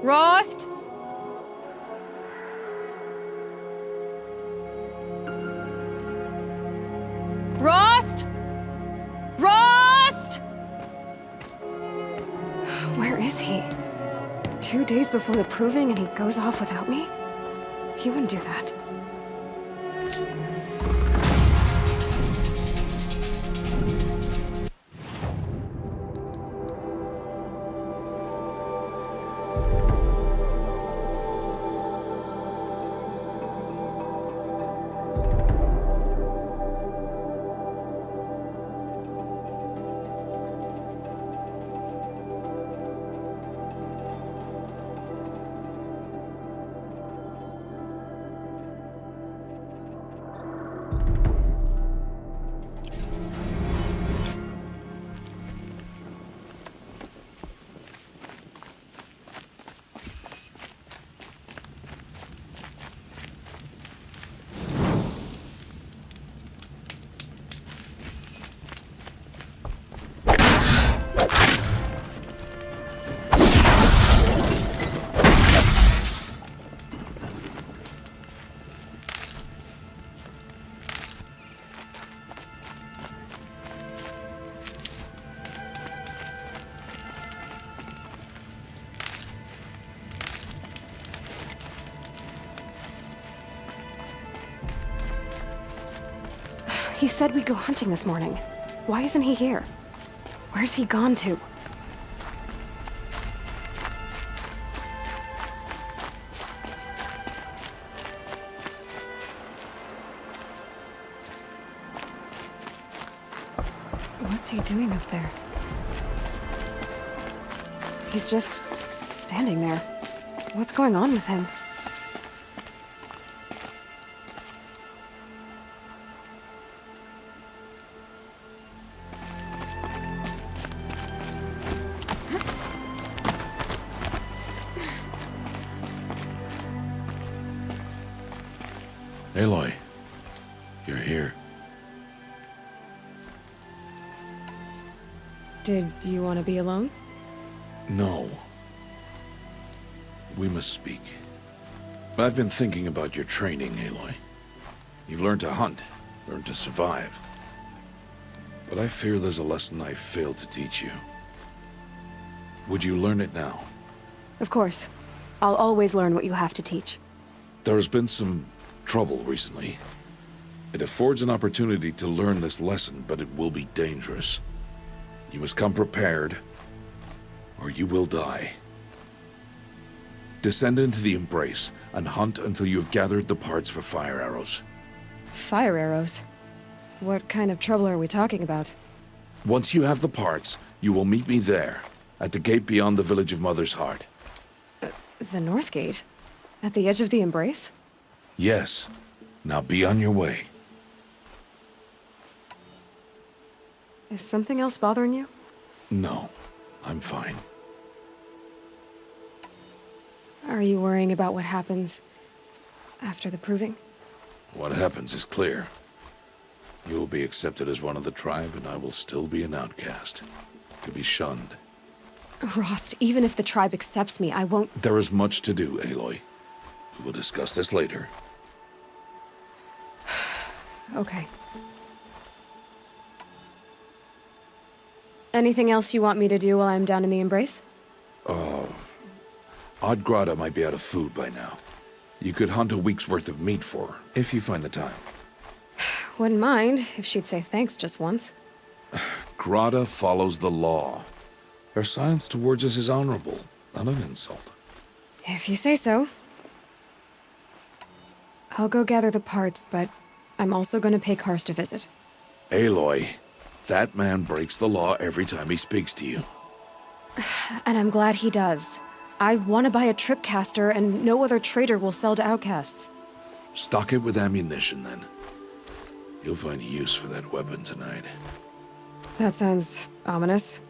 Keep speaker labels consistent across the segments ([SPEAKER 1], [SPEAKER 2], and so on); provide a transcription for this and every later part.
[SPEAKER 1] Rost? Rost? Rost?
[SPEAKER 2] Where is he? 2 days before the proving and he goes off without me? He wouldn't do that. He said we'd go hunting this morning. Why isn't he here? Where's he gone to? What's he doing up there? He's just standing there. What's going on with him?
[SPEAKER 3] Aloy, you're here.
[SPEAKER 2] Did you want to be alone?
[SPEAKER 3] No. We must speak. I've been thinking about your training, Aloy. You've learned to hunt, learned to survive. But I fear there's a lesson I failed to teach you. Would you learn it now?
[SPEAKER 2] Of course. I'll always learn what you have to teach.
[SPEAKER 3] There has been some trouble recently. It affords an opportunity to learn this lesson, but it will be dangerous. You must come prepared, or you will die. Descend into the Embrace and hunt until you have gathered the parts for fire arrows.
[SPEAKER 2] Fire arrows? What kind of trouble are we talking about?
[SPEAKER 3] Once you have the parts, you will meet me there, at the gate beyond the village of Mother's Heart.
[SPEAKER 2] The North Gate? At the edge of the Embrace?
[SPEAKER 3] Yes. Now be on your way.
[SPEAKER 2] Is something else bothering you?
[SPEAKER 3] No, I'm fine.
[SPEAKER 2] Are you worrying about what happens after the proving?
[SPEAKER 3] What happens is clear. You will be accepted as one of the tribe, and I will still be an outcast, to be shunned.
[SPEAKER 2] Rost, even if the tribe accepts me, I won't...
[SPEAKER 3] There is much to do, Aloy. We will discuss this later.
[SPEAKER 2] Okay. Anything else you want me to do while I'm down in the Embrace?
[SPEAKER 3] Oddgrada might be out of food by now. You could hunt a week's worth of meat for her, if you find the time.
[SPEAKER 2] Wouldn't mind if she'd say thanks just once.
[SPEAKER 3] Grada follows the law. Her silence towards us is honorable, not an insult.
[SPEAKER 2] If you say so. I'll go gather the parts, but I'm also going to pay Karst a visit.
[SPEAKER 3] Aloy, that man breaks the law every time he speaks to you.
[SPEAKER 2] And I'm glad he does. I want to buy a tripcaster, and no other trader will sell to outcasts.
[SPEAKER 3] Stock it with ammunition, then. You'll find use for that weapon tonight.
[SPEAKER 2] That sounds ominous.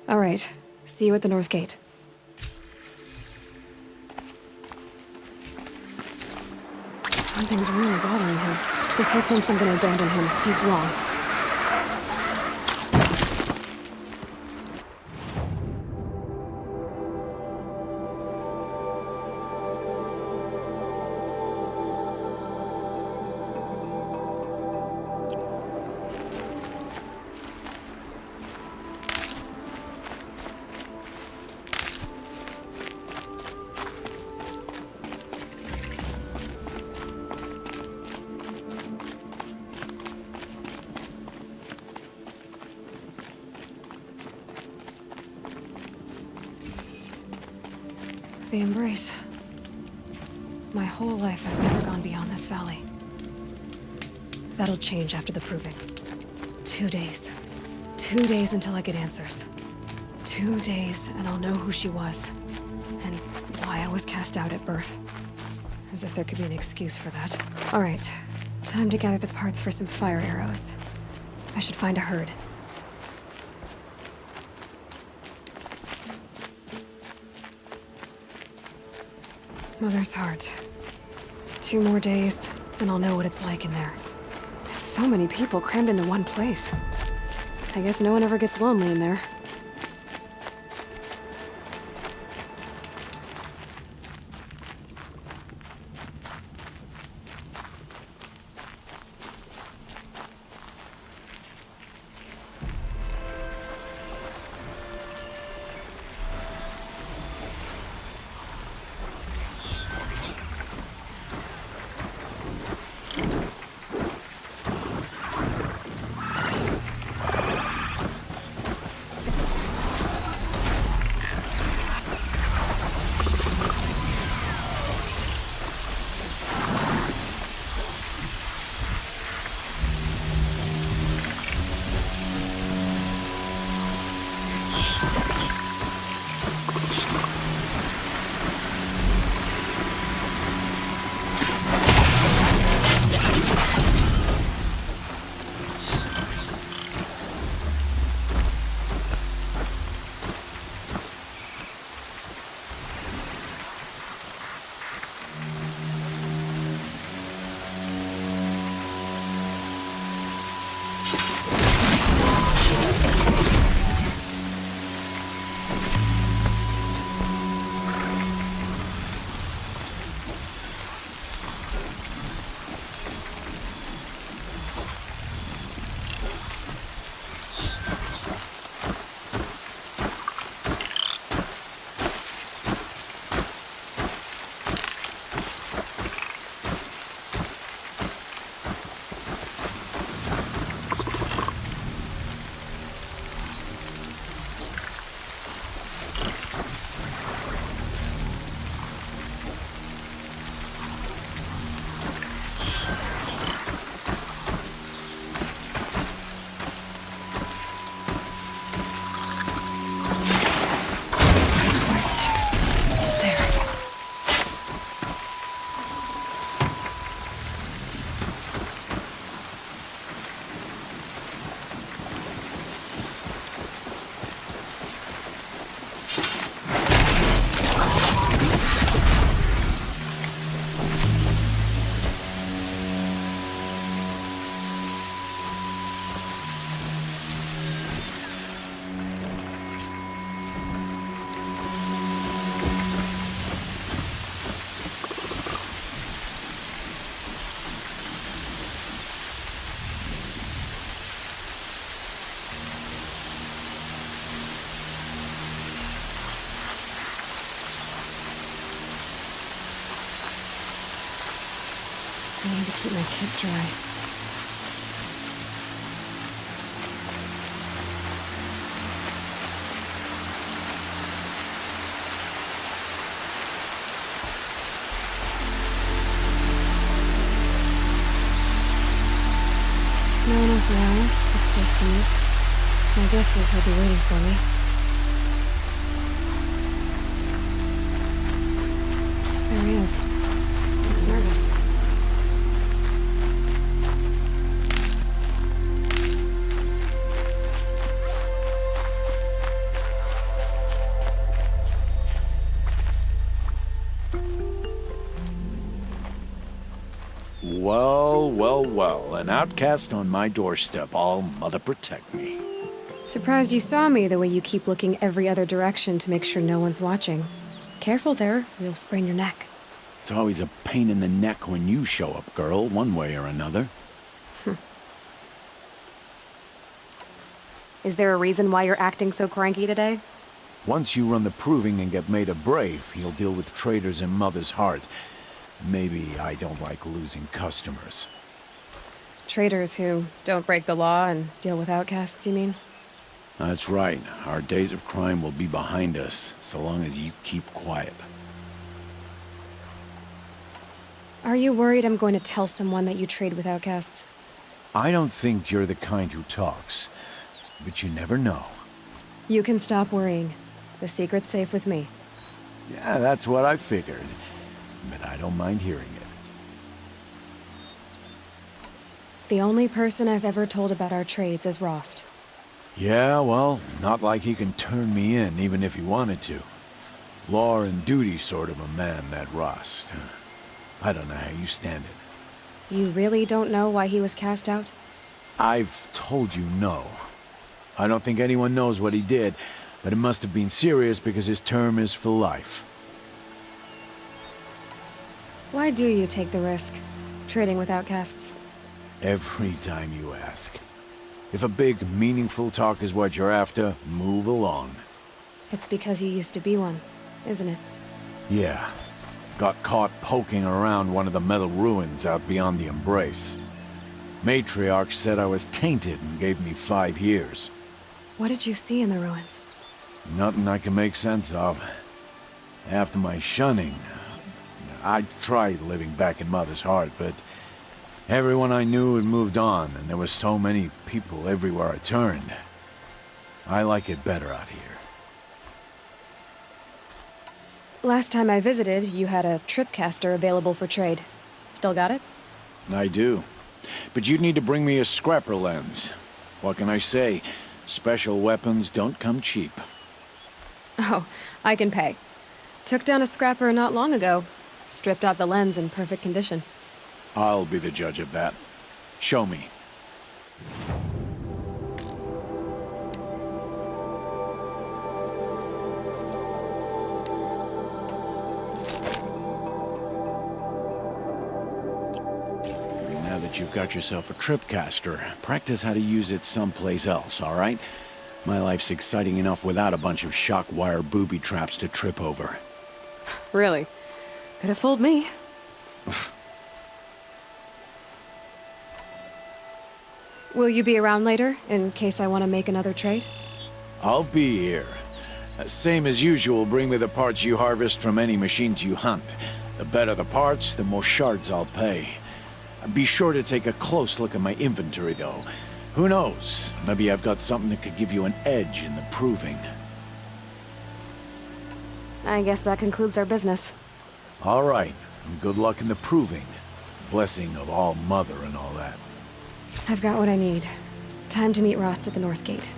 [SPEAKER 2] All right. See you at the North Gate. Something's really bothering him. If he thinks I'm going to abandon him, he's wrong. The embrace. My whole life I've never gone beyond this valley. That'll change after the proving. 2 days. 2 days until I get answers. 2 days and I'll know who she was. And why I was cast out at birth. As if there could be an excuse for that. All right. Time to gather the parts for some fire arrows. I should find a herd. Mother's heart. 2 more days, and I'll know what it's like in there. It's so many people crammed into one place. I guess no one ever gets lonely in there. I need to keep my kit dry. No one else around. Looks safe to meet. My guess is he'll be waiting for me. There he is. Looks nervous.
[SPEAKER 4] Well, well, well. An outcast on my doorstep. All mother protect me.
[SPEAKER 2] Surprised you saw me the way you keep looking every other direction to make sure no one's watching. Careful there, you'll sprain your neck.
[SPEAKER 4] It's always a pain in the neck when you show up, girl, one way or another.
[SPEAKER 2] Is there a reason why you're acting so cranky today?
[SPEAKER 4] Once you run the proving and get made a brave, you'll deal with traitors in mother's heart. Maybe I don't like losing customers.
[SPEAKER 2] Traitors who don't break the law and deal with outcasts, you mean?
[SPEAKER 4] That's right. Our days of crime will be behind us, so long as you keep quiet.
[SPEAKER 2] Are you worried I'm going to tell someone that you trade with outcasts?
[SPEAKER 4] I don't think you're the kind who talks, but you never know.
[SPEAKER 2] You can stop worrying. The secret's safe with me.
[SPEAKER 4] Yeah, that's what I figured, but I don't mind hearing it.
[SPEAKER 2] The only person I've ever told about our trades is Rost.
[SPEAKER 4] Yeah, well, not like he can turn me in, even if he wanted to. Law and duty sort of a man, that Rost. I don't know how you stand it.
[SPEAKER 2] You really don't know why he was cast out?
[SPEAKER 4] I've told you no. I don't think anyone knows what he did, but it must have been serious because his term is for life.
[SPEAKER 2] Why do you take the risk, trading with outcasts?
[SPEAKER 4] Every time you ask. If a big, meaningful talk is what you're after, move along.
[SPEAKER 2] It's because you used to be one, isn't it?
[SPEAKER 4] Yeah. Got caught poking around one of the metal ruins out beyond the Embrace. Matriarch said I was tainted and gave me 5 years.
[SPEAKER 2] What did you see in the ruins?
[SPEAKER 4] Nothing I can make sense of. After my shunning, I tried living back in Mother's heart, but everyone I knew had moved on, and there were so many people everywhere I turned. I like it better out here.
[SPEAKER 2] Last time I visited, you had a tripcaster available for trade. Still got it?
[SPEAKER 4] I do. But you'd need to bring me a scrapper lens. What can I say? Special weapons don't come cheap.
[SPEAKER 2] Oh, I can pay. Took down a scrapper not long ago. Stripped out the lens in perfect condition.
[SPEAKER 4] I'll be the judge of that. Show me. Now that you've got yourself a tripcaster, practice how to use it someplace else, all right? My life's exciting enough without a bunch of shock wire booby traps to trip over.
[SPEAKER 2] Really? Could have fooled me. Will you be around later, in case I want to make another trade?
[SPEAKER 4] I'll be here. Same as usual, bring me the parts you harvest from any machines you hunt. The better the parts, the more shards I'll pay. Be sure to take a close look at my inventory, though. Who knows? Maybe I've got something that could give you an edge in the proving.
[SPEAKER 2] I guess that concludes our business.
[SPEAKER 4] All right. Good luck in the proving. Blessing of All Mother and all that.
[SPEAKER 2] I've got what I need. Time to meet Rost at the North Gate.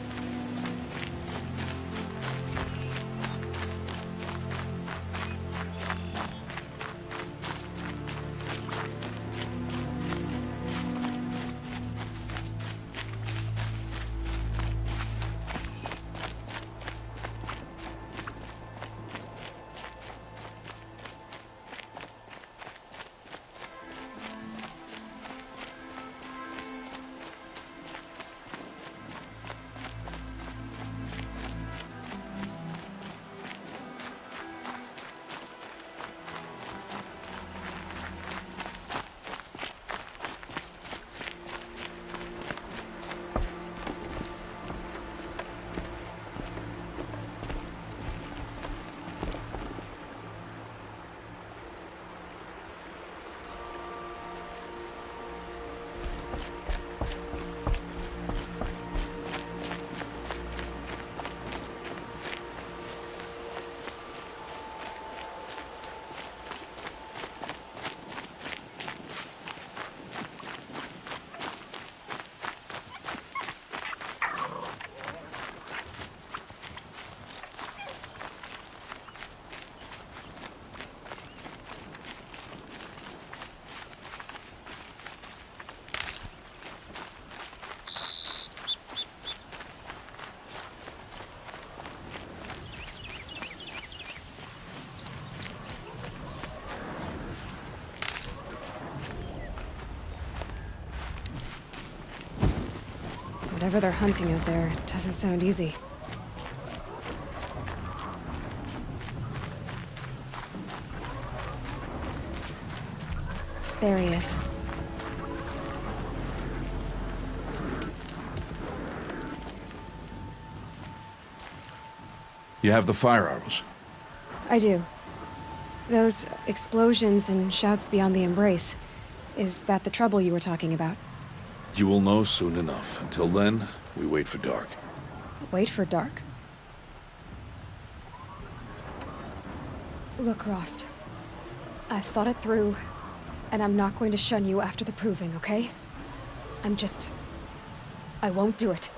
[SPEAKER 2] Whatever they're hunting out there doesn't sound easy. There he is.
[SPEAKER 3] You have the fire arrows.
[SPEAKER 2] I do. Those explosions and shouts beyond the embrace. Is that the trouble you were talking about?
[SPEAKER 3] You will know soon enough. Until then, we wait for dark.
[SPEAKER 2] Wait for dark? Look, Rost. I've thought it through, and I'm not going to shun you after the proving, okay? I won't do it.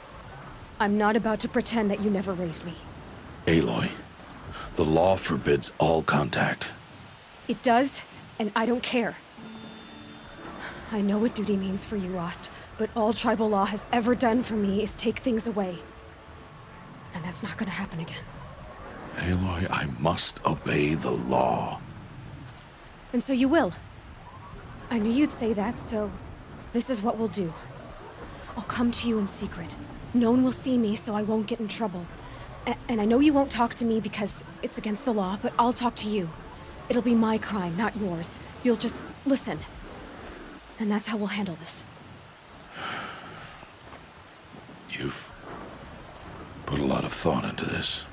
[SPEAKER 2] I'm not about to pretend that you never raised me.
[SPEAKER 3] Aloy, the law forbids all contact.
[SPEAKER 2] It does, and I don't care. I know what duty means for you, Rost, but all tribal law has ever done for me is take things away. And that's not gonna happen again.
[SPEAKER 3] Aloy, I must obey the law.
[SPEAKER 2] And so you will. I knew you'd say that, so this is what we'll do. I'll come to you in secret. No one will see me, so I won't get in trouble. And I know you won't talk to me because it's against the law, but I'll talk to you. It'll be my crime, not yours. You'll just listen. And that's how we'll handle this.
[SPEAKER 3] You've put a lot of thought into this.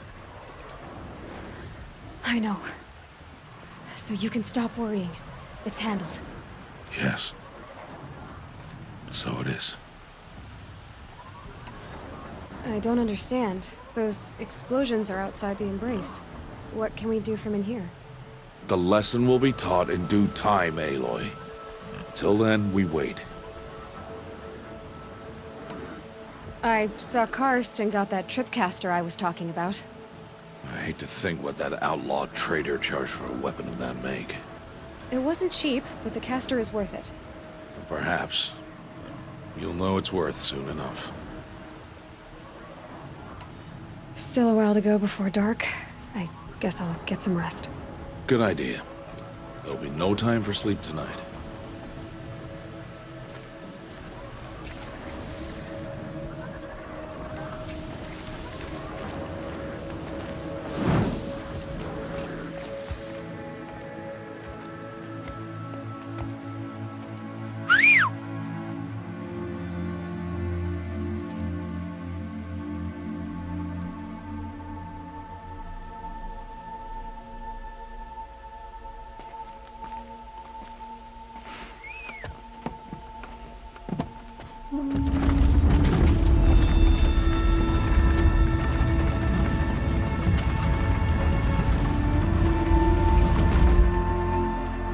[SPEAKER 2] I know. So you can stop worrying. It's handled.
[SPEAKER 3] Yes. So it is.
[SPEAKER 2] I don't understand. Those explosions are outside the embrace. What can we do from in here?
[SPEAKER 3] The lesson will be taught in due time, Aloy. Till then, we wait.
[SPEAKER 2] I saw Karst and got that tripcaster I was talking about.
[SPEAKER 3] I hate to think what that outlawed trader charged for a weapon of that make.
[SPEAKER 2] It wasn't cheap, but the caster is worth it.
[SPEAKER 3] Perhaps. You'll know its worth soon enough.
[SPEAKER 2] Still a while to go before dark. I guess I'll get some rest.
[SPEAKER 3] Good idea. There'll be no time for sleep tonight.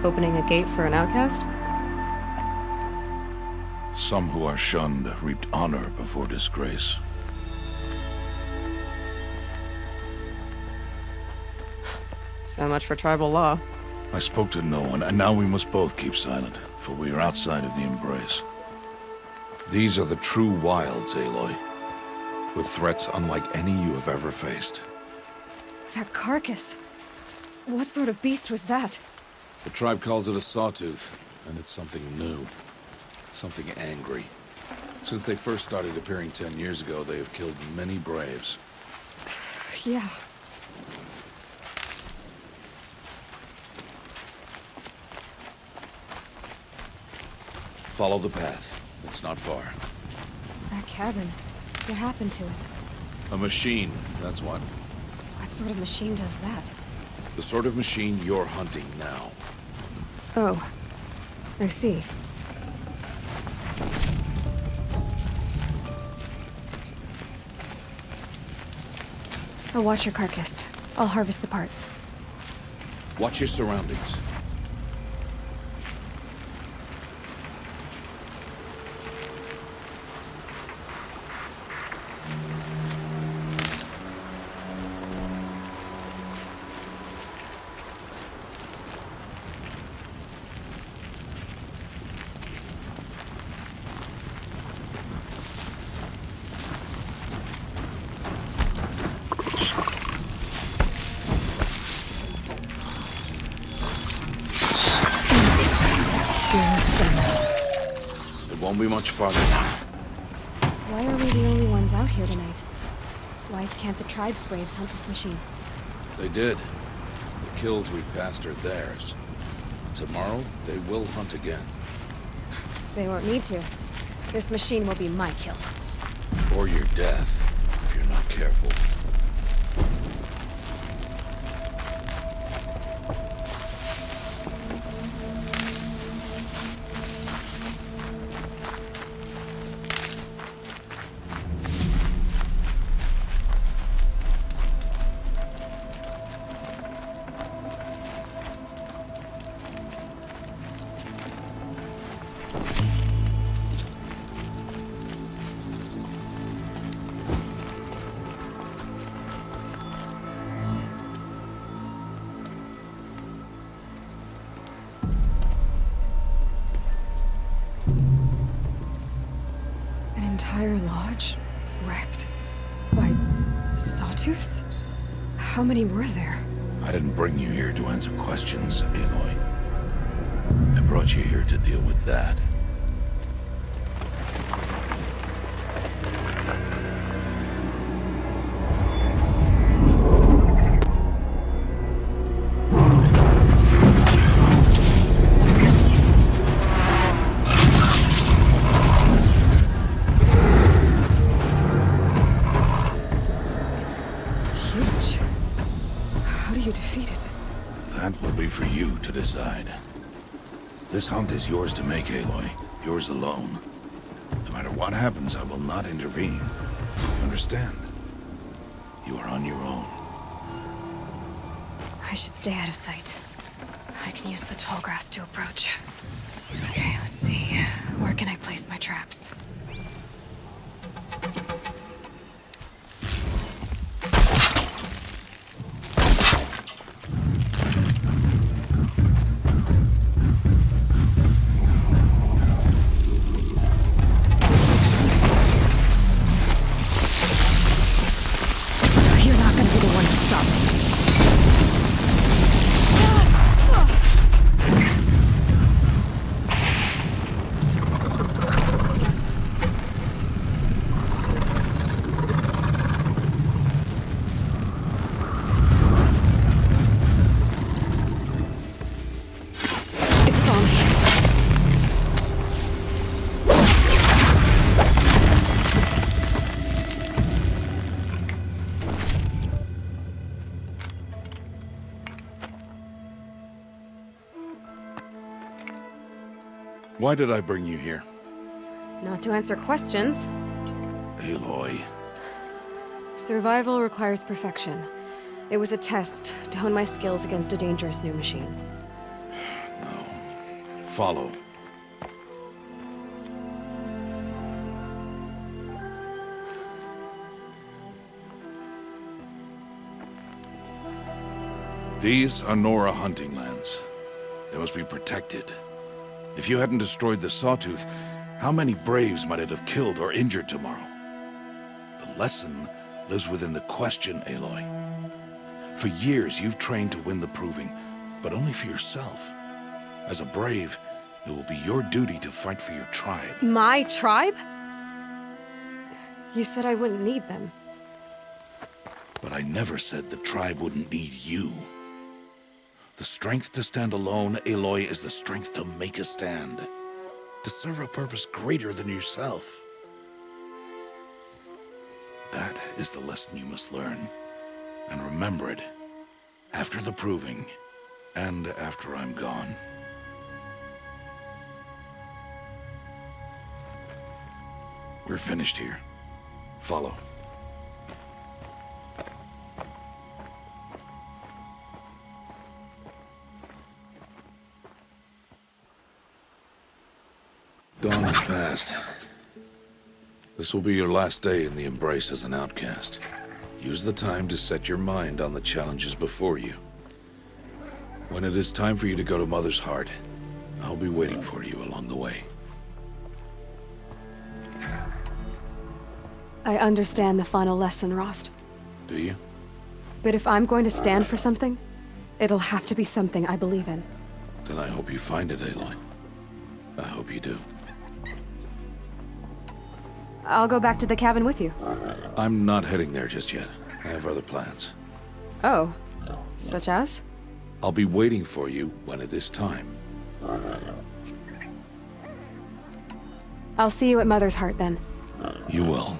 [SPEAKER 2] Opening a gate for an outcast?
[SPEAKER 3] Some who are shunned reaped honor before disgrace.
[SPEAKER 2] So much for tribal law.
[SPEAKER 3] I spoke to no one, and now we must both keep silent, for we are outside of the embrace. These are the true wilds, Aloy, with threats unlike any you have ever faced.
[SPEAKER 2] That carcass. What sort of beast was that?
[SPEAKER 3] The tribe calls it a sawtooth, and it's something new. Something angry. Since they first started appearing 10 years ago, they have killed many braves.
[SPEAKER 2] Yeah.
[SPEAKER 3] Follow the path. It's not far.
[SPEAKER 2] That cabin. What happened to it?
[SPEAKER 3] A machine, that's what.
[SPEAKER 2] What sort of machine does that?
[SPEAKER 3] The sort of machine you're hunting now.
[SPEAKER 2] Oh. I see. I'll watch your carcass. I'll harvest the parts.
[SPEAKER 3] Watch your surroundings. It won't be much farther now.
[SPEAKER 2] Why are we the only ones out here tonight? Why can't the tribe's braves hunt this machine?
[SPEAKER 3] They did. The kills we've passed are theirs. Tomorrow, they will hunt again.
[SPEAKER 2] They won't need to. This machine will be my kill.
[SPEAKER 3] Or your death, if you're not careful.
[SPEAKER 2] entire lodge wrecked by sawtooths? How many were there?
[SPEAKER 3] I didn't bring you here to answer questions, Aloy. I brought you here to deal with that. For you to decide. This hunt is yours to make, Aloy. Yours alone. No matter what happens, I will not intervene. You understand? You are on your own.
[SPEAKER 2] I should stay out of sight. I can use the tall grass to approach. Okay, let's see. Where can I place my traps?
[SPEAKER 3] Why did I bring you here?
[SPEAKER 2] Not to answer questions.
[SPEAKER 3] Aloy.
[SPEAKER 2] Survival requires perfection. It was a test to hone my skills against a dangerous new machine.
[SPEAKER 3] No. Follow. These are Nora hunting lands. They must be protected. If you hadn't destroyed the Sawtooth, how many Braves might it have killed or injured tomorrow? The lesson lives within the question, Aloy. For years, you've trained to win the proving, but only for yourself. As a Brave, it will be your duty to fight for your tribe.
[SPEAKER 2] My tribe? You said I wouldn't need them.
[SPEAKER 3] But I never said the tribe wouldn't need you. The strength to stand alone, Aloy, is the strength to make a stand. To serve a purpose greater than yourself. That is the lesson you must learn. And remember it. After the proving. And after I'm gone. We're finished here. Follow. Dawn has passed. This will be your last day in the Embrace as an outcast. Use the time to set your mind on the challenges before you. When it is time for you to go to Mother's Heart, I'll be waiting for you along the way.
[SPEAKER 2] I understand the final lesson, Rost.
[SPEAKER 3] Do you?
[SPEAKER 2] But if I'm going to stand for something, it'll have to be something I believe in.
[SPEAKER 3] Then I hope you find it, Aloy. I hope you do.
[SPEAKER 2] I'll go back to the cabin with you.
[SPEAKER 3] I'm not heading there just yet. I have other plans.
[SPEAKER 2] Oh, such as?
[SPEAKER 3] I'll be waiting for you when it is time.
[SPEAKER 2] I'll see you at Mother's Heart then.
[SPEAKER 3] You will.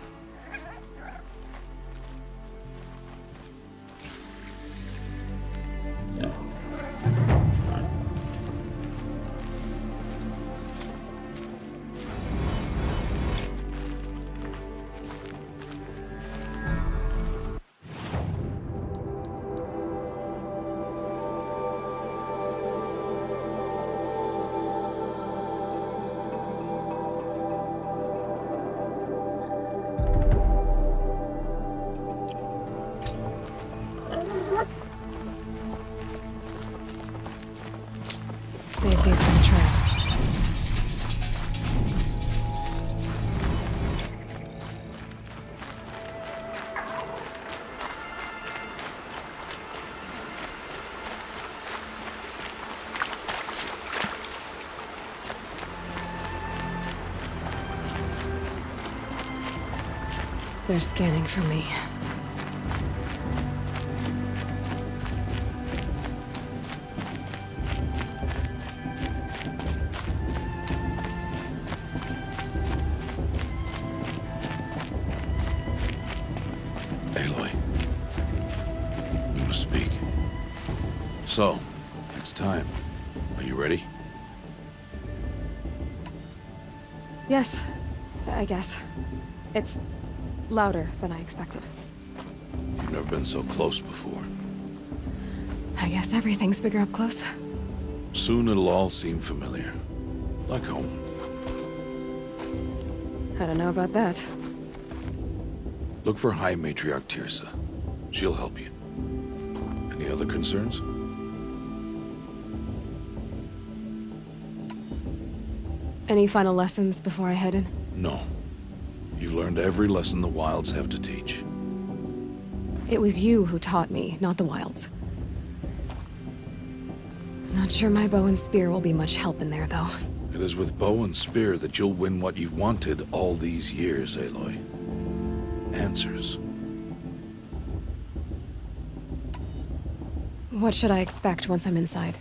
[SPEAKER 2] Save these for the trail. They're scanning for me.
[SPEAKER 3] Aloy, we must speak. So, it's time. Are you ready?
[SPEAKER 2] Yes, I guess. It's louder than I expected.
[SPEAKER 3] You've never been so close before.
[SPEAKER 2] I guess everything's bigger up close.
[SPEAKER 3] Soon it'll all seem familiar. Like home.
[SPEAKER 2] I don't know about that.
[SPEAKER 3] Look for High Matriarch Tirsa. She'll help you. Any other concerns?
[SPEAKER 2] Any final lessons before I head in?
[SPEAKER 3] No. You've learned every lesson the Wilds have to teach.
[SPEAKER 2] It was you who taught me, not the Wilds. Not sure my bow and spear will be much help in there, though.
[SPEAKER 3] It is with bow and spear that you'll win what you've wanted all these years, Aloy. Answers.
[SPEAKER 2] What should I expect once I'm inside?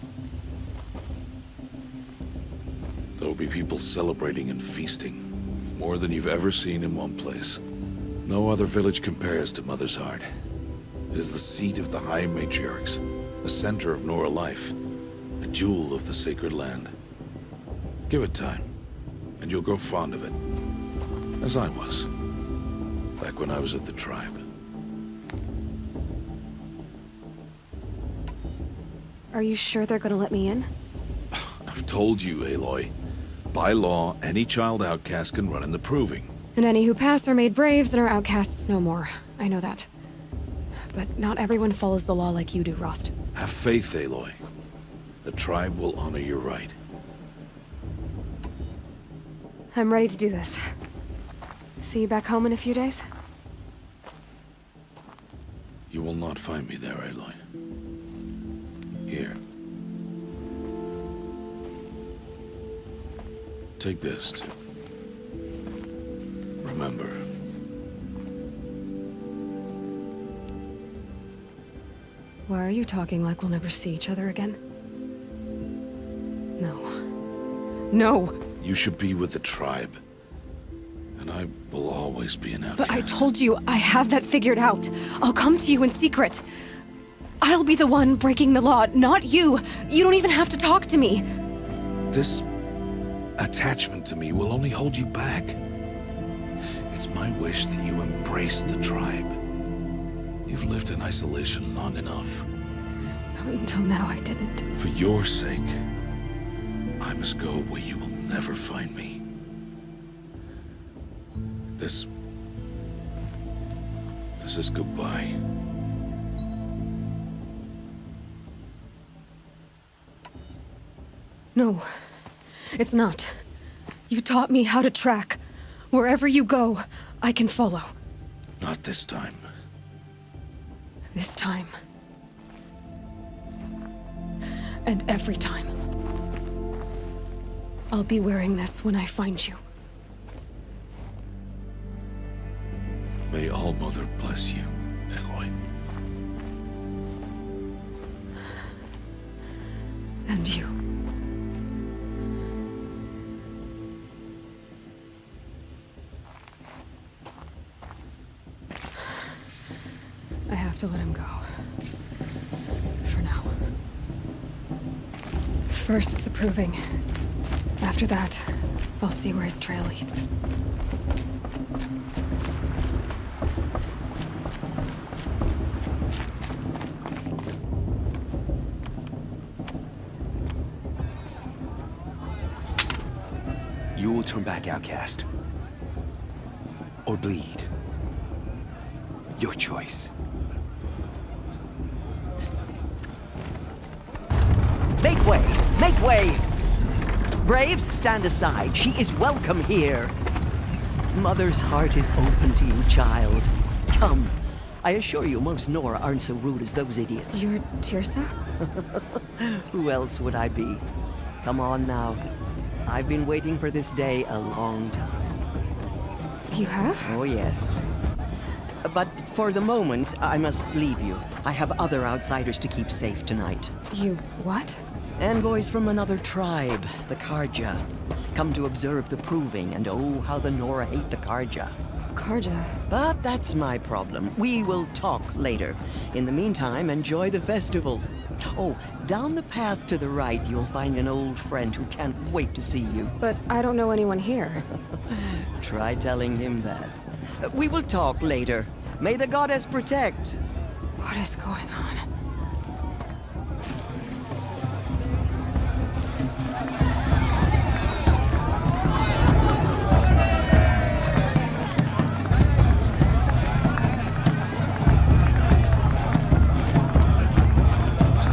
[SPEAKER 3] There will be people celebrating and feasting. More than you've ever seen in one place. No other village compares to Mother's Heart. It is the seat of the High Matriarchs, the center of Nora life, a jewel of the sacred land. Give it time, and you'll grow fond of it. As I was, back when I was at the tribe.
[SPEAKER 2] Are you sure they're gonna let me in?
[SPEAKER 3] I've told you, Aloy. By law, any child outcast can run in the proving.
[SPEAKER 2] And any who pass are made braves and are outcasts no more. I know that. But not everyone follows the law like you do, Rost.
[SPEAKER 3] Have faith, Aloy. The tribe will honor your right.
[SPEAKER 2] I'm ready to do this. See you back home in a few days?
[SPEAKER 3] You will not find me there, Aloy. Here. Take this, too. Remember.
[SPEAKER 2] Why are you talking like we'll never see each other again? No. No!
[SPEAKER 3] You should be with the tribe. And I will always be an outcast.
[SPEAKER 2] But I told you, I have that figured out. I'll come to you in secret. I'll be the one breaking the law, not you. You don't even have to talk to me.
[SPEAKER 3] This attachment to me will only hold you back. It's my wish that you embrace the tribe. You've lived in isolation long enough.
[SPEAKER 2] Until now, I didn't.
[SPEAKER 3] For your sake, I must go where you will never find me. This is goodbye.
[SPEAKER 2] No, it's not. You taught me how to track. Wherever you go, I can follow.
[SPEAKER 3] Not this time.
[SPEAKER 2] This time. And every time. I'll be wearing this when I find you.
[SPEAKER 3] May All Mother bless you, Aloy.
[SPEAKER 2] And you. I have to let him go. For now. First, the proving. After that, I'll see where his trail leads.
[SPEAKER 5] You will turn back, outcast. Or bleed. Your choice.
[SPEAKER 6] Make way! Make way! Braves, stand aside. She is welcome here. Mother's heart is open to you, child. Come. I assure you, most Nora aren't so rude as those idiots.
[SPEAKER 2] You're Tirsa?
[SPEAKER 6] Who else would I be? Come on now. I've been waiting for this day a long time.
[SPEAKER 2] You have?
[SPEAKER 6] Oh, yes. But for the moment, I must leave you. I have other outsiders to keep safe tonight.
[SPEAKER 2] You what?
[SPEAKER 6] Envoys from another tribe, the Karja. Come to observe the proving, and oh, how the Nora hate the Karja.
[SPEAKER 2] Karja.
[SPEAKER 6] But that's my problem. We will talk later. In the meantime, enjoy the festival. Oh, down the path to the right, you'll find an old friend who can't wait to see you.
[SPEAKER 2] But I don't know anyone here.
[SPEAKER 6] Try telling him that. We will talk later. May the goddess protect.
[SPEAKER 2] What is going on?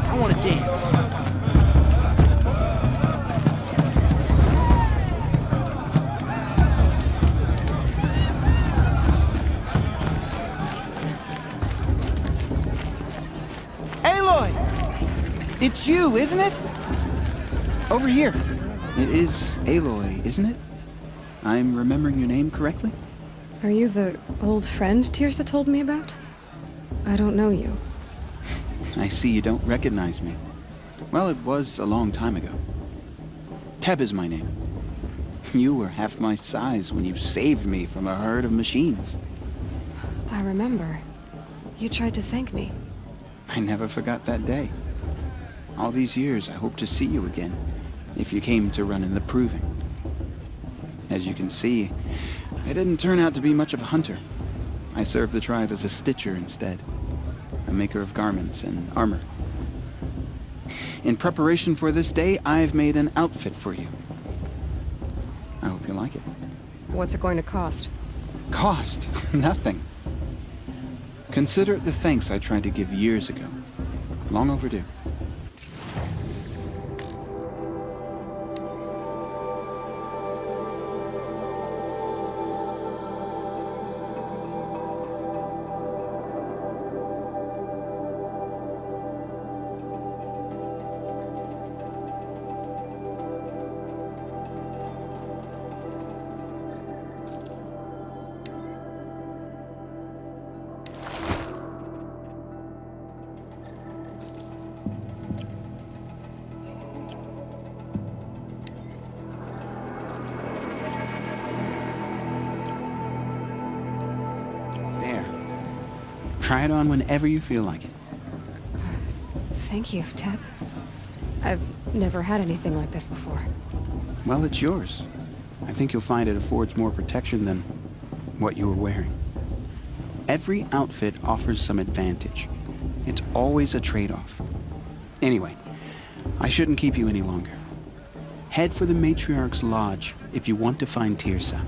[SPEAKER 7] I want to dance. It's you, isn't it? Over here. It is Aloy, isn't it? I'm remembering your name correctly?
[SPEAKER 2] Are you the old friend Tirsa told me about? I don't know you.
[SPEAKER 7] I see you don't recognize me. Well, it was a long time ago. Teb is my name. You were half my size when you saved me from a herd of machines.
[SPEAKER 2] I remember. You tried to thank me.
[SPEAKER 7] I never forgot that day. All these years, I hope to see you again, if you came to run in the proving. As you can see, I didn't turn out to be much of a hunter. I served the tribe as a stitcher instead, a maker of garments and armor. In preparation for this day, I've made an outfit for you. I hope you like it.
[SPEAKER 2] What's it going to cost?
[SPEAKER 7] Cost? Nothing. Consider it the thanks I tried to give years ago. Long overdue. Try it on whenever you feel like it.
[SPEAKER 2] Thank you, Teb. I've never had anything like this before.
[SPEAKER 7] Well, it's yours. I think you'll find it affords more protection than what you were wearing. Every outfit offers some advantage. It's always a trade-off. Anyway, I shouldn't keep you any longer. Head for the Matriarch's Lodge if you want to find Tirsa.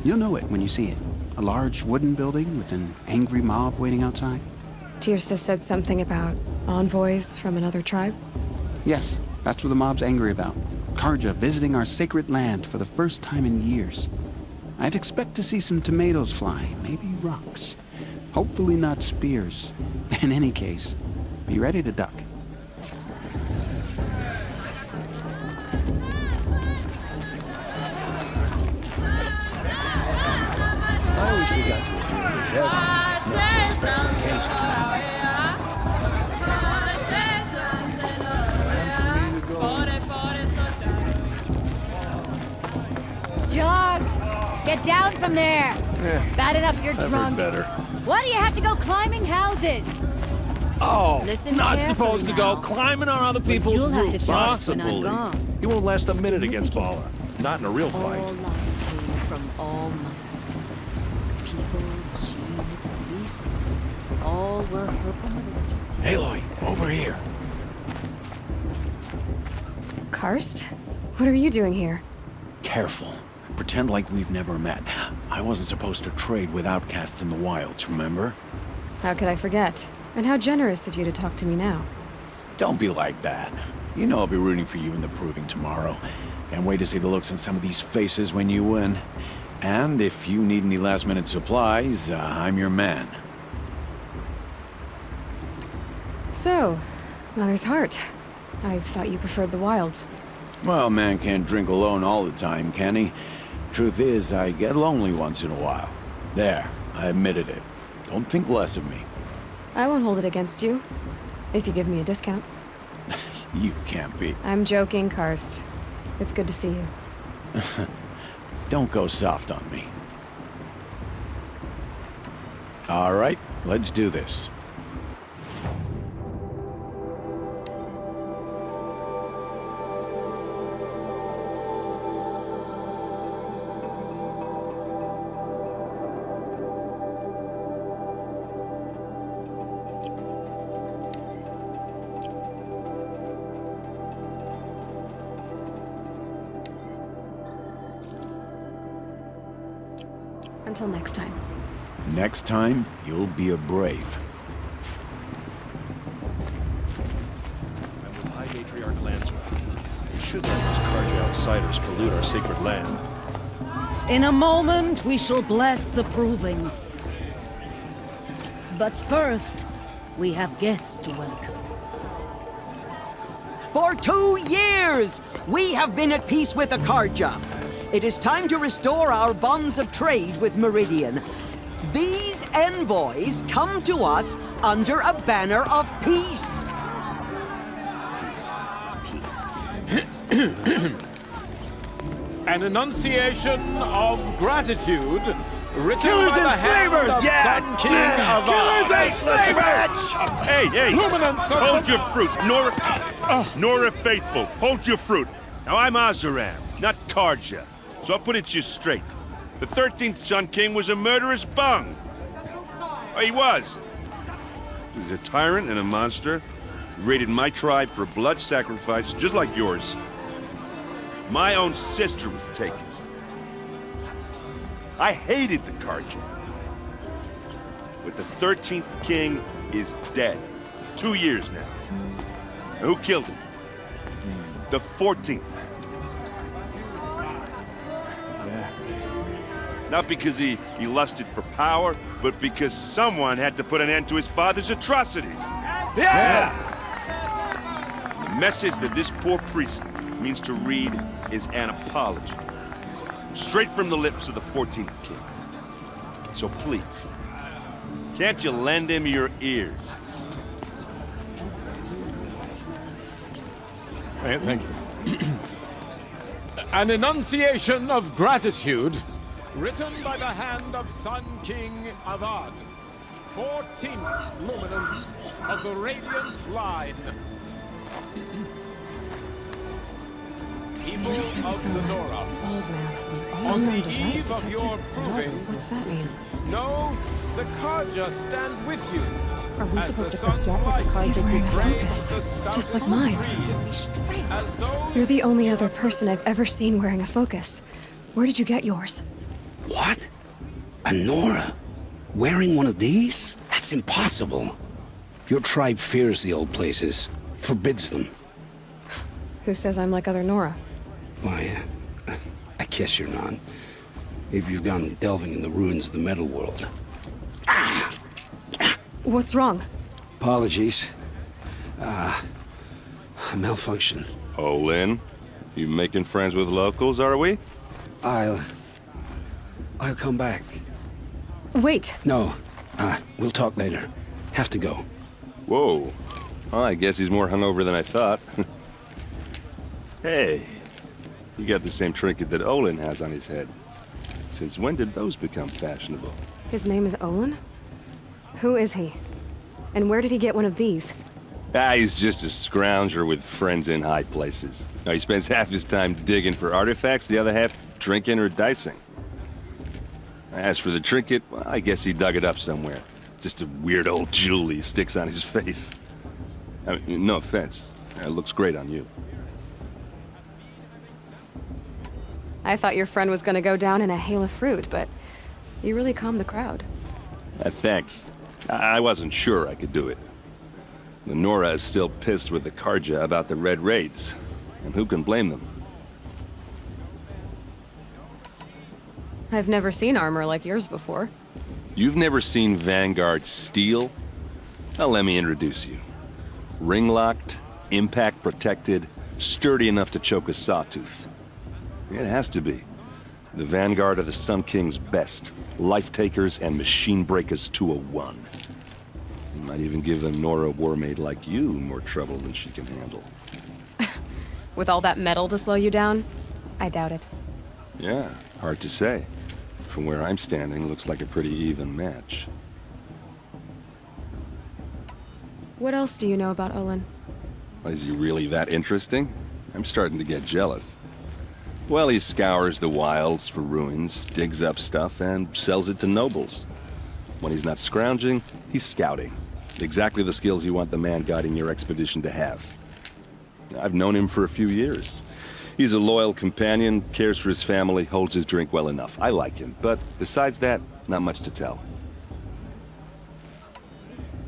[SPEAKER 7] You'll know it when you see it. A large wooden building with an angry mob waiting outside.
[SPEAKER 2] Tirsa said something about envoys from another tribe?
[SPEAKER 7] Yes, that's what the mob's angry about. Karja visiting our sacred land for the first time in years. I'd expect to see some tomatoes fly, maybe rocks. Hopefully not spears. In any case, be ready to duck.
[SPEAKER 5] I always forgot to enjoy this every, not just special occasions.
[SPEAKER 1] Jog! Get down from there! Bad enough you're
[SPEAKER 3] I've
[SPEAKER 1] drunk.
[SPEAKER 3] heard better.
[SPEAKER 1] Why do you have to go climbing houses?
[SPEAKER 8] Oh,
[SPEAKER 1] Listen
[SPEAKER 8] not
[SPEAKER 1] carefully
[SPEAKER 8] supposed to go
[SPEAKER 1] now.
[SPEAKER 8] climbing on other people's
[SPEAKER 1] You'll have to
[SPEAKER 8] roofs,
[SPEAKER 1] tell
[SPEAKER 8] huh?
[SPEAKER 1] us when I'm gone.
[SPEAKER 3] He won't last a minute against Baller. Not in a real
[SPEAKER 1] All
[SPEAKER 3] fight.
[SPEAKER 1] life came from all mother. People, machines, and beasts, all were her.
[SPEAKER 3] Aloy, over here.
[SPEAKER 2] Karst? What are you doing here?
[SPEAKER 4] Careful. Pretend like we've never met. I wasn't supposed to trade with outcasts in the wilds, remember?
[SPEAKER 2] How could I forget? And how generous of you to talk to me now.
[SPEAKER 4] Don't be like that. You know I'll be rooting for you in the proving tomorrow. Can't wait to see the looks on some of these faces when you win. And if you need any last-minute supplies, I'm your man.
[SPEAKER 2] So, Mother's Heart. I thought you preferred the wilds.
[SPEAKER 4] Well, man can't drink alone all the time, can he? Truth is, I get lonely once in a while. There, I admitted it. Don't think less of me.
[SPEAKER 2] I won't hold it against you. If you give me a discount.
[SPEAKER 4] You can't be.
[SPEAKER 2] I'm joking, Karst. It's good to see you.
[SPEAKER 4] Don't go soft on me. All right, let's do this.
[SPEAKER 2] Until next time.
[SPEAKER 4] Next time, you'll be a brave.
[SPEAKER 5] I'm with High Matriarch Lansra. We should let these Karja outsiders pollute our sacred land.
[SPEAKER 9] In a moment, we shall bless the proving. But first, we have guests to welcome.
[SPEAKER 6] For 2 years, we have been at peace with the Karja. It is time to restore our bonds of trade with Meridian. These envoys come to us under a banner of peace.
[SPEAKER 8] An enunciation of gratitude written
[SPEAKER 5] Killers
[SPEAKER 8] by the
[SPEAKER 5] and
[SPEAKER 8] hand
[SPEAKER 5] slavers!
[SPEAKER 8] of
[SPEAKER 5] Yeah!
[SPEAKER 8] Sun King of
[SPEAKER 5] Killers and
[SPEAKER 8] Slavers!
[SPEAKER 10] Hey, hey!
[SPEAKER 8] Luminance of
[SPEAKER 10] Hold
[SPEAKER 8] the-
[SPEAKER 10] your fruit, Nora Faithful. Hold your fruit. Now I'm Azaram, not Karja, so I'll put it to you straight. The 13th Sun King was a murderous bung. Oh, he was. He was a tyrant and a monster. He raided my tribe for blood sacrifice, just like yours. My own sister was taken. I hated the Karja. But the 13th king is dead. 2 years now. And who killed him? The 14th. Not because he lusted for power, but because someone had to put an end to his father's atrocities. Yeah! The message that this poor priest means to read is an apology. Straight from the lips of the 14th king. So please, can't you lend him your ears?
[SPEAKER 8] Thank you. An enunciation of gratitude written by the hand of Sun King Avad, 14th luminance of the Radiant Line. People of the Nora,
[SPEAKER 2] Old man.
[SPEAKER 8] on the
[SPEAKER 2] device
[SPEAKER 8] eve of
[SPEAKER 2] detected.
[SPEAKER 8] your proving,
[SPEAKER 2] What's that mean?
[SPEAKER 8] know the Karja stand with you.
[SPEAKER 11] Are we
[SPEAKER 8] As
[SPEAKER 11] supposed
[SPEAKER 8] the
[SPEAKER 11] to
[SPEAKER 8] sun's
[SPEAKER 11] forget what the
[SPEAKER 8] light
[SPEAKER 11] Karja
[SPEAKER 2] He's wearing a
[SPEAKER 8] frames
[SPEAKER 2] focus,
[SPEAKER 8] the
[SPEAKER 2] just like
[SPEAKER 8] stoutest
[SPEAKER 2] mine.
[SPEAKER 8] trees, as though
[SPEAKER 2] You're the only other person I've ever seen wearing a focus. Where did you get yours?
[SPEAKER 12] What? A Nora? Wearing one of these? That's impossible. Your tribe fears the old places, forbids them.
[SPEAKER 2] Who says I'm like other Nora?
[SPEAKER 12] Why, I guess you're not. If you've gone delving in the ruins of the metal world.
[SPEAKER 2] What's wrong?
[SPEAKER 12] Apologies. A malfunction.
[SPEAKER 10] Oh, Lynn, you making friends with locals, are we?
[SPEAKER 12] I'll come back.
[SPEAKER 2] Wait.
[SPEAKER 12] No, we'll talk later. Have to go.
[SPEAKER 10] Whoa. Well, I guess he's more hungover than I thought. Hey, you got the same trinket that Olin has on his head. Since when did those become fashionable?
[SPEAKER 2] His name is Olin? Who is he? And where did he get one of these?
[SPEAKER 10] He's just a scrounger with friends in high places. Now, he spends half his time digging for artifacts, the other half drinking or dicing. As for the trinket, well, I guess he dug it up somewhere. Just a weird old jewel he sticks on his face. I mean, no offense. It looks great on you.
[SPEAKER 2] I thought your friend was gonna go down in a hail of fruit, but you really calmed the crowd.
[SPEAKER 10] Thanks. I wasn't sure I could do it. The Nora is still pissed with the Karja about the Red Raids, and who can blame them?
[SPEAKER 2] I've never seen armor like yours before.
[SPEAKER 10] You've never seen Vanguard steel? Well, let me introduce you. Ring-locked, impact-protected, sturdy enough to choke a sawtooth. It has to be.
[SPEAKER 11] The vanguard of the Sun King's best. Life takers and machine breakers to a one. You might even give a Nora warmaid like you more trouble than she can handle.
[SPEAKER 2] With all that metal to slow you down? I doubt it.
[SPEAKER 11] Yeah, hard to say. From where I'm standing, looks like a pretty even match.
[SPEAKER 2] What else do you know about Olin?
[SPEAKER 11] Is he really that interesting? I'm starting to get jealous. Well, he scours the wilds for ruins, digs up stuff, and sells it to nobles. When he's not scrounging, he's scouting. Exactly the skills you want the man guiding your expedition to have. I've known him for a few years. He's a loyal companion, cares for his family, holds his drink well enough. I like him, but besides that, not much to tell.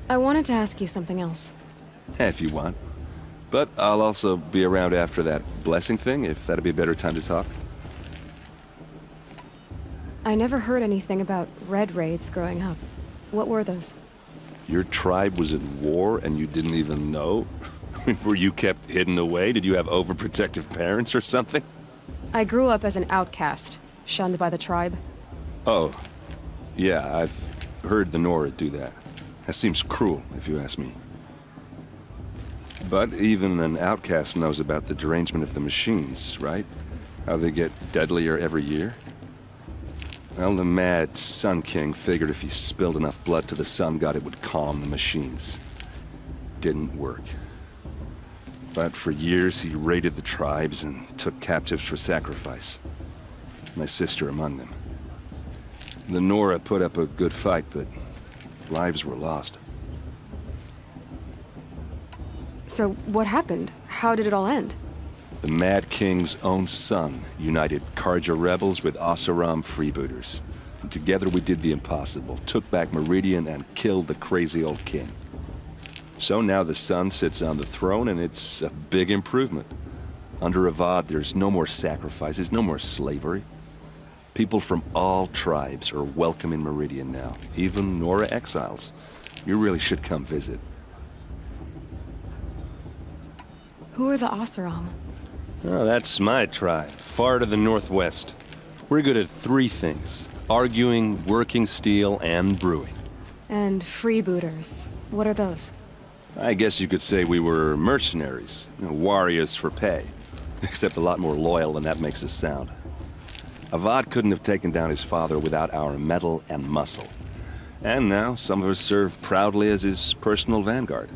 [SPEAKER 2] I wanted to ask you something else.
[SPEAKER 11] If you want. But I'll also be around after that blessing thing, if that'd be a better time to talk.
[SPEAKER 2] I never heard anything about red raids growing up. What were those?
[SPEAKER 11] Your tribe was at war and you didn't even know? Were you kept hidden away? Did you have overprotective parents or something?
[SPEAKER 2] I grew up as an outcast, shunned by the tribe.
[SPEAKER 11] Oh, yeah, I've heard the Nora do that. That seems cruel, if you ask me. But even an outcast knows about the derangement of the machines, right? How they get deadlier every year? Well, the mad Sun King figured if he spilled enough blood to the Sun God, it would calm the machines. Didn't work. But for years, he raided the tribes and took captives for sacrifice. My sister among them. The Nora put up a good fight, but lives were lost.
[SPEAKER 2] So what happened? How did it all end?
[SPEAKER 11] The Mad King's own son united Karja rebels with Oseram freebooters. And together we did the impossible, took back Meridian and killed the crazy old king. So now the son sits on the throne and it's a big improvement. Under Avad, there's no more sacrifices, no more slavery. People from all tribes are welcome in Meridian now, even Nora exiles. You really should come visit.
[SPEAKER 2] Who are the Oseram?
[SPEAKER 11] Oh, that's my tribe, far to the northwest. We're good at three things: arguing, working steel, and brewing.
[SPEAKER 2] And freebooters. What are those?
[SPEAKER 11] I guess you could say we were mercenaries, warriors for pay. Except a lot more loyal than that makes us sound. Avad couldn't have taken down his father without our metal and muscle. And now some of us serve proudly as his personal vanguard.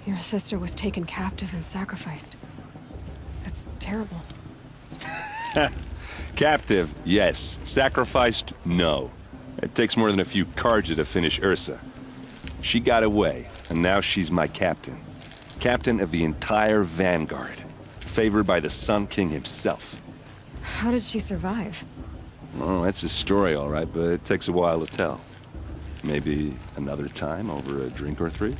[SPEAKER 2] Your sister was taken captive and sacrificed. That's terrible.
[SPEAKER 11] Captive, yes. Sacrificed, no. It takes more than a few Karja to finish Ursa. She got away, and now she's my captain. Captain of the entire vanguard. Favored by the Sun King himself.
[SPEAKER 2] How did she survive?
[SPEAKER 11] Oh, that's a story, all right, but it takes a while to tell. Maybe another time over a drink or three?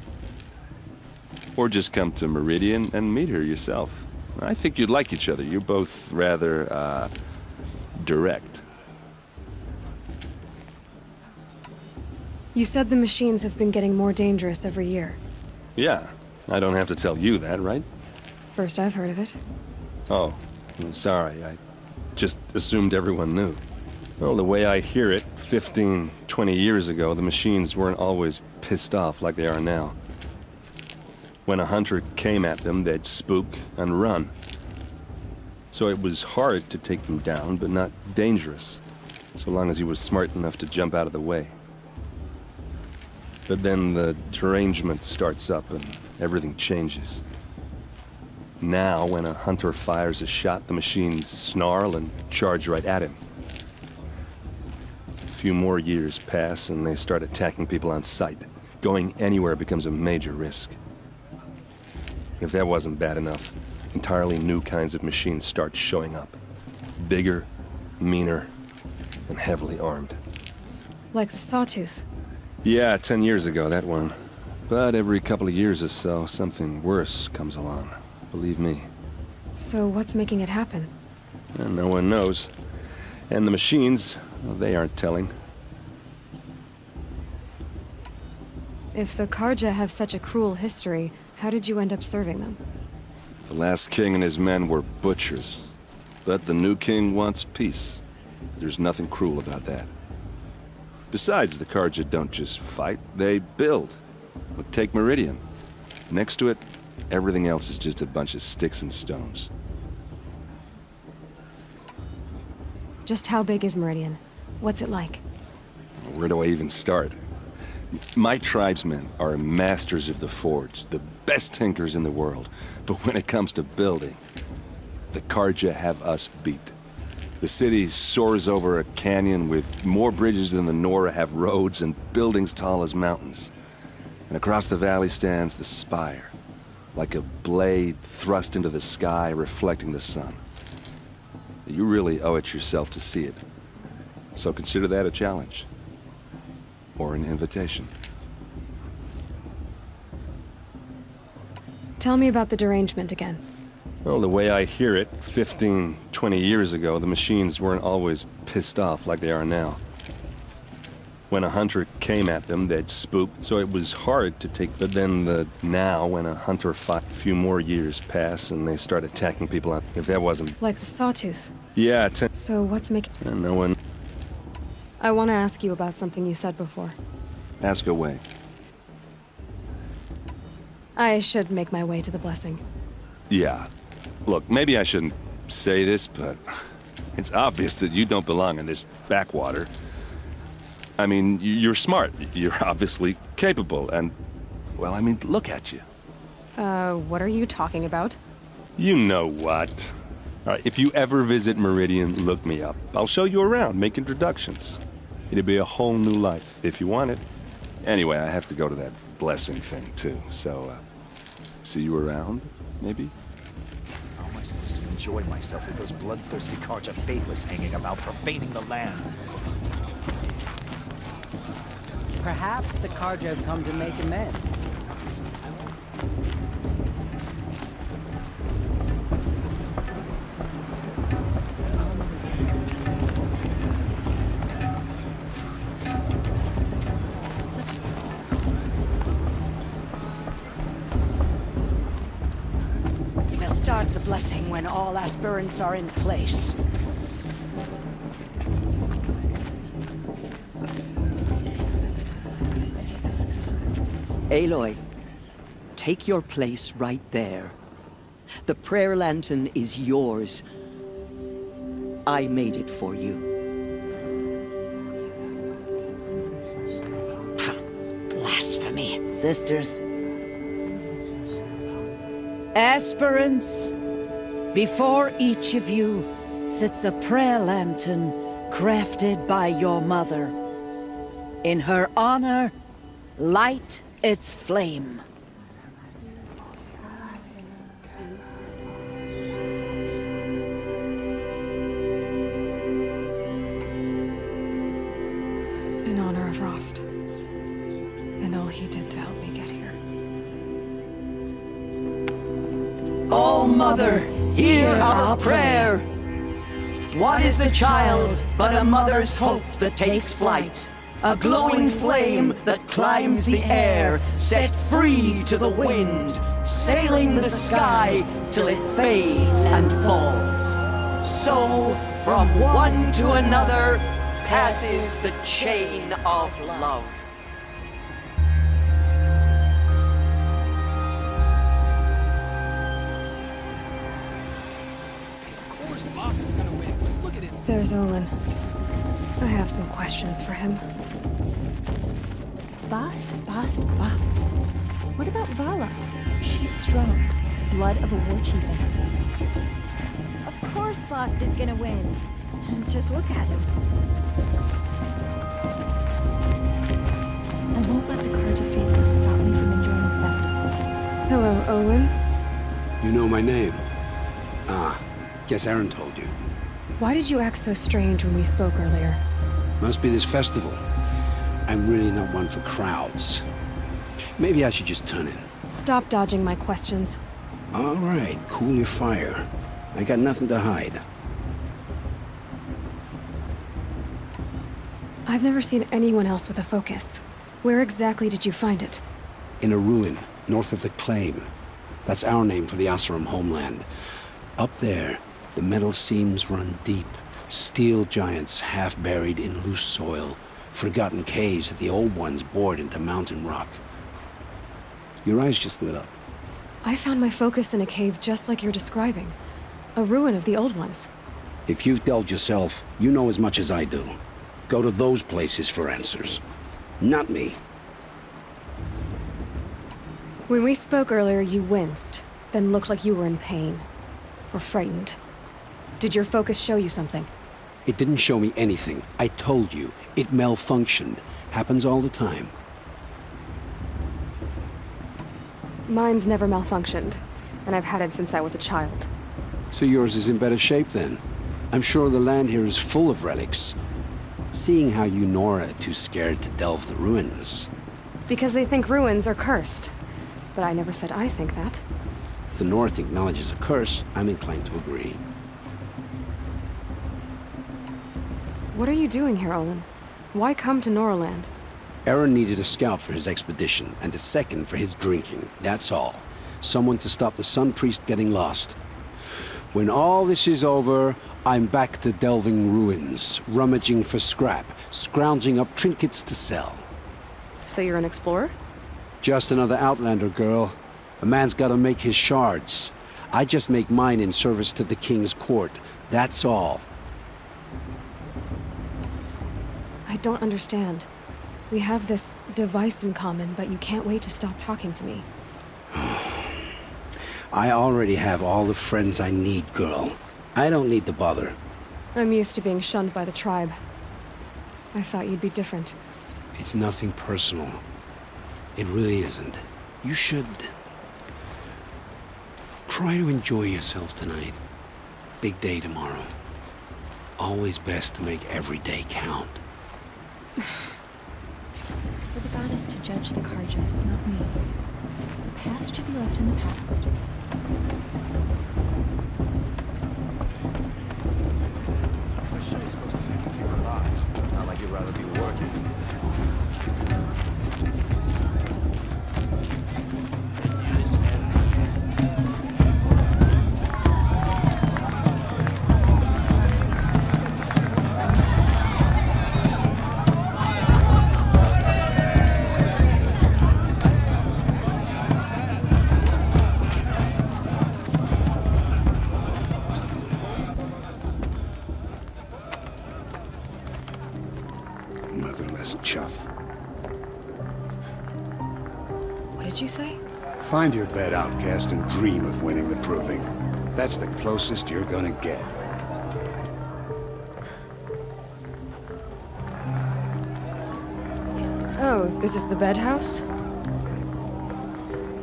[SPEAKER 11] Or just come to Meridian and meet her yourself. I think you'd like each other. You're both rather, direct.
[SPEAKER 2] You said the machines have been getting more dangerous every year.
[SPEAKER 11] Yeah, I don't have to tell you that, right?
[SPEAKER 2] First I've heard of it.
[SPEAKER 11] Oh, I'm sorry. I just assumed everyone knew. Well, the way I hear it, 15, 20 years ago, the machines weren't always pissed off like they are now. When a hunter came at them, they'd spook and run. So it was hard to take them down, but not dangerous, so long as he was smart enough to jump out of the way. But then the derangement starts up and everything changes. Now, when a hunter fires a shot, the machines snarl and charge right at him. A few more years pass and they start attacking people on sight. Going anywhere becomes a major risk. If that wasn't bad enough, entirely new kinds of machines start showing up. Bigger, meaner, and heavily armed.
[SPEAKER 2] Like the Sawtooth?
[SPEAKER 11] Yeah, 10 years ago, that one. But every couple of years or so, something worse comes along. Believe me.
[SPEAKER 2] So what's making it happen?
[SPEAKER 11] And no one knows. And the machines, well, they aren't telling.
[SPEAKER 2] If the Karja have such a cruel history, how did you end up serving them?
[SPEAKER 11] The last king and his men were butchers. But the new king wants peace. There's nothing cruel about that. Besides, the Carja don't just fight, they build. But take Meridian. Next to it, everything else is just a bunch of sticks and stones.
[SPEAKER 2] Just how big is Meridian? What's it like?
[SPEAKER 11] Where do I even start? My tribesmen are masters of the forge, the best tinkers in the world. But when it comes to building, the Carja have us beat. The city soars over a canyon with more bridges than the Nora have roads and buildings tall as mountains. And across the valley stands the spire, like a blade thrust into the sky reflecting the sun. You really owe it yourself to see it. So consider that a challenge. Or an invitation.
[SPEAKER 2] Tell me about the derangement again.
[SPEAKER 11] Well, the way I hear it, 15, 20 years ago, the machines weren't always pissed off like they are now. When a hunter came at them, they'd spook, so it was hard to take. But then now, when a hunter fought, a few more years pass and they start attacking people, if that wasn't...
[SPEAKER 2] Like the sawtooth?
[SPEAKER 11] Yeah,
[SPEAKER 2] So what's making...
[SPEAKER 11] no one...
[SPEAKER 2] I want to ask you about something you said before.
[SPEAKER 11] Ask away.
[SPEAKER 2] I should make my way to the blessing.
[SPEAKER 11] Yeah. Look, maybe I shouldn't say this, but it's obvious that you don't belong in this backwater. I mean, you're smart. You're obviously capable, and... well, I mean, look at you.
[SPEAKER 2] What are you talking about?
[SPEAKER 11] You know what. All right, if you ever visit Meridian, look me up. I'll show you around, make introductions. It'll be a whole new life, if you want it. Anyway, I have to go to that blessing thing, too, so, see you around, maybe?
[SPEAKER 13] How am I supposed to enjoy myself with those bloodthirsty Carja faithless hanging about, profaning the land?
[SPEAKER 6] Perhaps the Carja have come to make amends.
[SPEAKER 1] We'll start the blessing when all aspirants are in place.
[SPEAKER 6] Aloy, take your place right there. The prayer lantern is yours. I made it for you.
[SPEAKER 1] Blasphemy.
[SPEAKER 9] Sisters. Aspirants, before each of you sits a prayer lantern crafted by your mother. In her honor, light its flame.
[SPEAKER 2] In honor of Rost. And all he did to help me get here.
[SPEAKER 6] All Mother, hear our prayer. What is the child but a mother's hope that takes flight? A glowing flame that climbs the air, set free to the wind, sailing the sky till it fades and falls. So, from one to another, passes the chain of love.
[SPEAKER 2] There's Olin. I have some questions for him.
[SPEAKER 14] Bast. What about Vala? She's strong. Blood of a war chieftain. Of course Bast is gonna win. Just look at him. I won't let the Carja faithless stop me from enjoying the festival.
[SPEAKER 2] Hello, Olin.
[SPEAKER 12] You know my name? Ah, guess Aaron told you.
[SPEAKER 2] Why did you act so strange when we spoke earlier?
[SPEAKER 12] Must be this festival. I'm really not one for crowds. Maybe I should just turn in.
[SPEAKER 2] Stop dodging my questions.
[SPEAKER 12] All right, cool your fire. I got nothing to hide.
[SPEAKER 2] I've never seen anyone else with a focus. Where exactly did you find it?
[SPEAKER 12] In a ruin, north of the Claim. That's our name for the Asuram homeland. Up there, The metal seams run deep. Steel giants half buried in loose soil. Forgotten caves that the old ones bored into mountain rock. Your eyes just lit up.
[SPEAKER 2] I found my focus in a cave just like you're describing. A ruin of the old ones.
[SPEAKER 12] If you've delved yourself, you know as much as I do. Go to those places for answers. Not me.
[SPEAKER 2] When we spoke earlier, you winced, then looked like you were in pain. Or frightened. Did your focus show you something?
[SPEAKER 12] It didn't show me anything. I told you. It malfunctioned. Happens all the time.
[SPEAKER 2] Mine's never malfunctioned, and I've had it since I was a child.
[SPEAKER 12] So yours is in better shape then. I'm sure the land here is full of relics. Seeing how you Nora are too scared to delve the ruins.
[SPEAKER 2] Because they think ruins are cursed. But I never said I think that.
[SPEAKER 12] If the North acknowledges a curse, I'm inclined to agree.
[SPEAKER 2] What are you doing here, Olin? Why come to Noraland?
[SPEAKER 12] Aaron needed a scout for his expedition, and a second for his drinking. That's all. Someone to stop the Sun Priest getting lost. When all this is over, I'm back to delving ruins, rummaging for scrap, scrounging up trinkets to sell.
[SPEAKER 2] So you're an explorer?
[SPEAKER 12] Just another Outlander, girl. A man's gotta make his shards. I just make mine in service to the King's court. That's all.
[SPEAKER 2] I don't understand. We have this device in common, but you can't wait to stop talking to me.
[SPEAKER 12] I already have all the friends I need, girl. I don't need to bother.
[SPEAKER 2] I'm used to being shunned by the tribe. I thought you'd be different.
[SPEAKER 12] It's nothing personal. It really isn't. You should... try to enjoy yourself tonight. Big day tomorrow. Always best to make every day count.
[SPEAKER 14] For the goddess to judge the Karja, not me. The past should be left in the past.
[SPEAKER 13] The show's supposed to make you feel alive. Not like you'd rather be working.
[SPEAKER 2] What did you say?
[SPEAKER 15] Find your bed, outcast, and dream of winning the proving. That's the closest you're gonna get.
[SPEAKER 2] Oh, this is the bed house?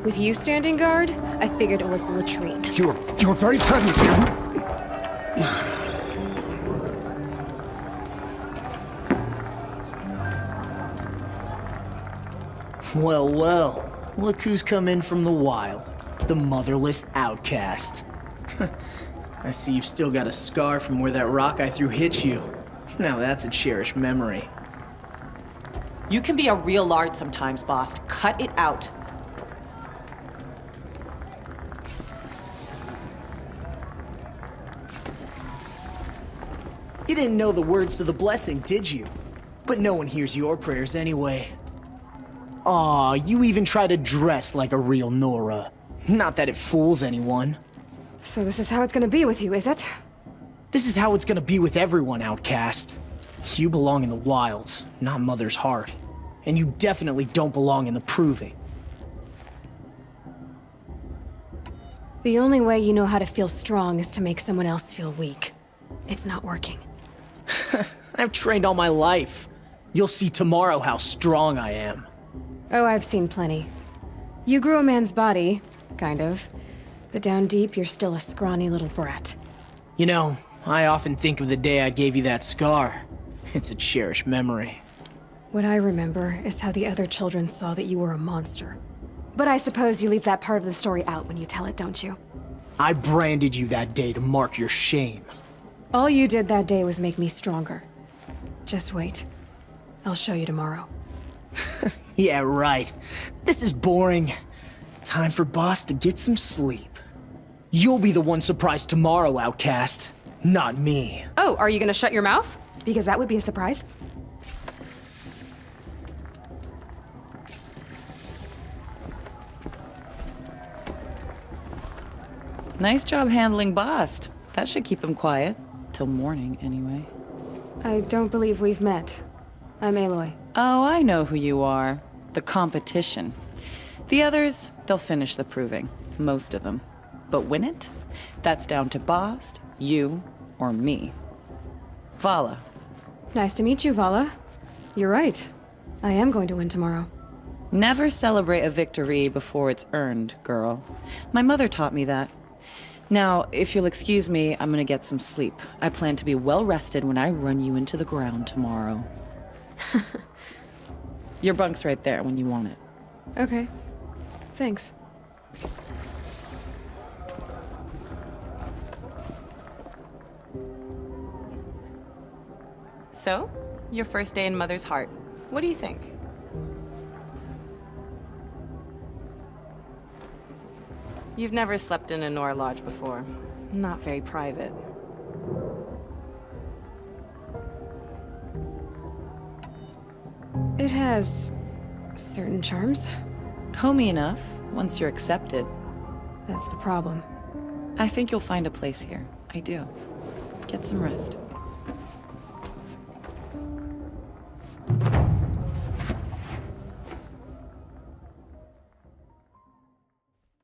[SPEAKER 2] With you standing guard, I figured it was the latrine.
[SPEAKER 15] You're very present.
[SPEAKER 16] Well, well. Look who's come in from the wild. The motherless outcast. I see you've still got a scar from where that rock I threw hit you. Now that's a cherished memory.
[SPEAKER 17] You can be a real lard sometimes, boss. Cut it out.
[SPEAKER 16] You didn't know the words to the blessing, did you? But no one hears your prayers anyway. Aw, you even try to dress like a real Nora. Not that it fools anyone.
[SPEAKER 2] So this is how it's gonna be with you, is it?
[SPEAKER 16] This is how it's gonna be with everyone, outcast. You belong in the wilds, not Mother's heart. And you definitely don't belong in the proving.
[SPEAKER 2] The only way you know how to feel strong is to make someone else feel weak. It's not working.
[SPEAKER 16] I've trained all my life. You'll see tomorrow how strong I am.
[SPEAKER 2] Oh, I've seen plenty. You grew a man's body, kind of. But down deep, you're still a scrawny little brat.
[SPEAKER 16] You know, I often think of the day I gave you that scar. It's a cherished memory.
[SPEAKER 2] What I remember is how the other children saw that you were a monster. But I suppose you leave that part of the story out when you tell it, don't you?
[SPEAKER 16] I branded you that day to mark your shame.
[SPEAKER 2] All you did that day was make me stronger. Just wait. I'll show you tomorrow.
[SPEAKER 16] Yeah, right. This is boring. Time for boss to get some sleep. You'll be the one surprised tomorrow, outcast. Not me.
[SPEAKER 2] Oh, are you gonna shut your mouth? Because that would be a surprise.
[SPEAKER 17] Nice job handling Bast. That should keep him quiet. Till morning, anyway.
[SPEAKER 2] I don't believe we've met. I'm Aloy.
[SPEAKER 17] Oh, I know who you are. The competition. The others, they'll finish the proving. Most of them. But win it? That's down to Bast, you, or me. Vala.
[SPEAKER 2] Nice to meet you, Vala. You're right. I am going to win tomorrow.
[SPEAKER 17] Never celebrate a victory before it's earned, girl. My mother taught me that. Now, if you'll excuse me, I'm gonna get some sleep. I plan to be well rested when I run you into the ground tomorrow. Your bunk's right there when you want it.
[SPEAKER 2] Okay. Thanks.
[SPEAKER 17] So, your first day in Mother's Heart. What do you think? You've never slept in a Nora lodge before. Not very private.
[SPEAKER 2] It has certain charms.
[SPEAKER 17] Homey enough, once you're accepted.
[SPEAKER 2] That's the problem.
[SPEAKER 17] I think you'll find a place here. I do. Get some rest.